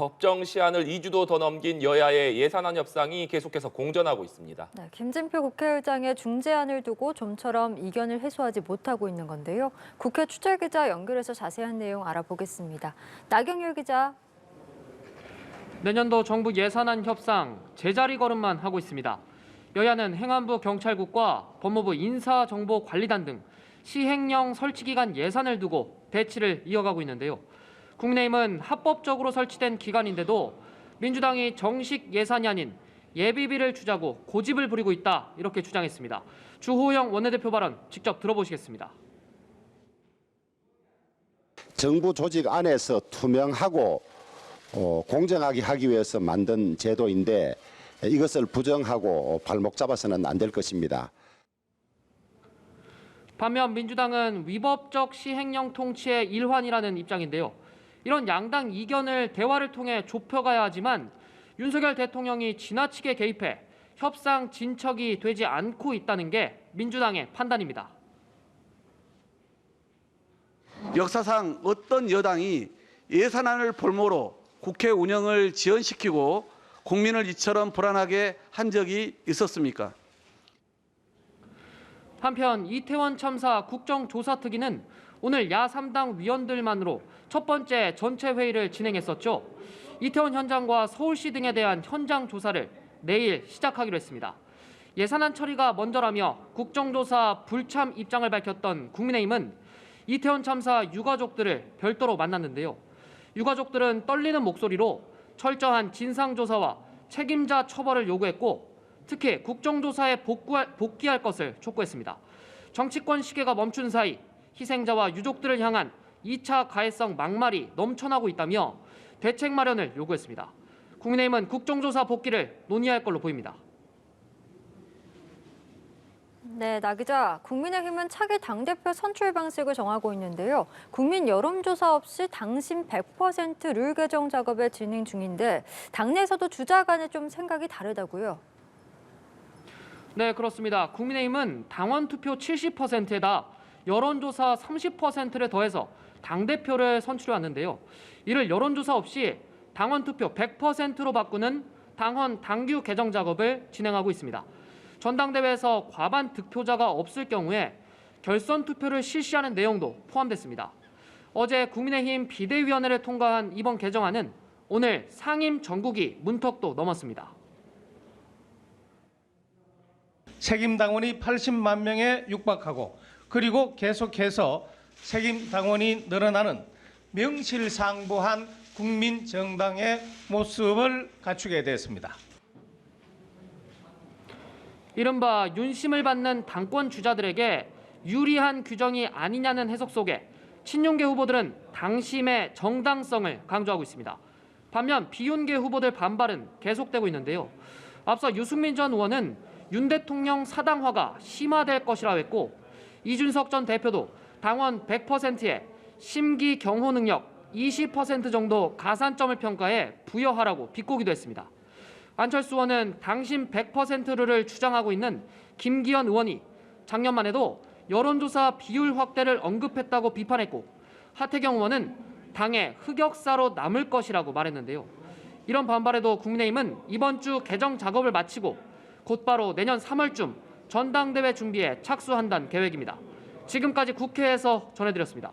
법정 시한을 2주도 더 넘긴 여야의 예산안 협상이 계속해서 공전하고 있습니다. 네, 김진표 국회의장의 중재안을 두고 좀처럼 이견을 해소하지 못하고 있는 건데요. 국회 취재기자 연결해서 자세한 내용 알아보겠습니다. 나경열 기자. 내년도 정부 예산안 협상 제자리 걸음만 하고 있습니다. 여야는 행안부 경찰국과 법무부 인사정보관리단 등 시행령 설치기간 예산을 두고 대치를 이어가고 있는데요. 국민의힘은 합법적으로 설치된 기간인데도 민주당이 정식 예산이 아닌 예비비를 주자고 고집을 부리고 있다, 이렇게 주장했습니다. 주호영 원내대표 발언 직접 들어보시겠습니다. 정부 조직 안에서 투명하고 공정하게 하기 위해서 만든 제도인데 이것을 부정하고 발목 잡아서는 안 될 것입니다. 반면 민주당은 위법적 시행령 통치의 일환이라는 입장인데요. 이런 양당 이견을 대화를 통해 좁혀가야 하지만 윤석열 대통령이 지나치게 개입해 협상 진척이 되지 않고 있다는 게 민주당의 판단입니다. 역사상 어떤 여당이 예산안을 볼모로 국회 운영을 지연시키고 국민을 이처럼 불안하게 한 적이 있었습니까? 한편 이태원 참사 국정조사특위는 오늘 야 3당 위원들만으로 첫 번째 전체 회의를 진행했었죠. 이태원 현장과 서울시 등에 대한 현장 조사를 내일 시작하기로 했습니다. 예산안 처리가 먼저라며 국정조사 불참 입장을 밝혔던 국민의힘은 이태원 참사 유가족들을 별도로 만났는데요. 유가족들은 떨리는 목소리로 철저한 진상조사와 책임자 처벌을 요구했고 특히 국정조사에 복귀할 것을 촉구했습니다. 정치권 시계가 멈춘 사이 희생자와 유족들을 향한 2차 가해성 막말이 넘쳐나고 있다며 대책 마련을 요구했습니다. 국민의힘은 국정조사 복귀를 논의할 걸로 보입니다. 네, 나 기자. 국민의힘은 차기 당대표 선출 방식을 정하고 있는데요. 국민 여론조사 없이 당심 100% 룰 개정 작업에 진행 중인데 당내에서도 주자 간에 좀 생각이 다르다고요. 네, 그렇습니다. 국민의힘은 당원 투표 70%에다 여론조사 30%를 더해서 당대표를 선출해왔는데요. 이를 여론조사 없이 당원 투표 100%로 바꾸는 당헌 당규 개정 작업을 진행하고 있습니다. 전당대회에서 과반 득표자가 없을 경우에 결선 투표를 실시하는 내용도 포함됐습니다. 어제 국민의힘 비대위원회를 통과한 이번 개정안은 오늘 상임 전국이 문턱도 넘었습니다. 책임 당원이 80만 명에 육박하고 그리고 계속해서 책임 당원이 늘어나는 명실상부한 국민 정당의 모습을 갖추게 됐습니다. 이른바 윤심을 받는 당권 주자들에게 유리한 규정이 아니냐는 해석 속에 친윤계 후보들은 당심의 정당성을 강조하고 있습니다. 반면 비윤계 후보들 반발은 계속되고 있는데요. 앞서 유승민 전 의원은 윤 대통령 사당화가 심화될 것이라고 했고 이준석 전 대표도 당원 100%에 심기 경호 능력 20% 정도 가산점을 평가해 부여하라고 비꼬기도 했습니다. 안철수 의원은 당심 100%를 주장하고 있는 김기현 의원이 작년만 해도 여론조사 비율 확대를 언급했다고 비판했고 하태경 의원은 당의 흑역사로 남을 것이라고 말했는데요. 이런 반발에도 국민의힘은 이번 주 개정 작업을 마치고 곧바로 내년 3월쯤 전당대회 준비에 착수한다는 계획입니다. 지금까지 국회에서 전해드렸습니다.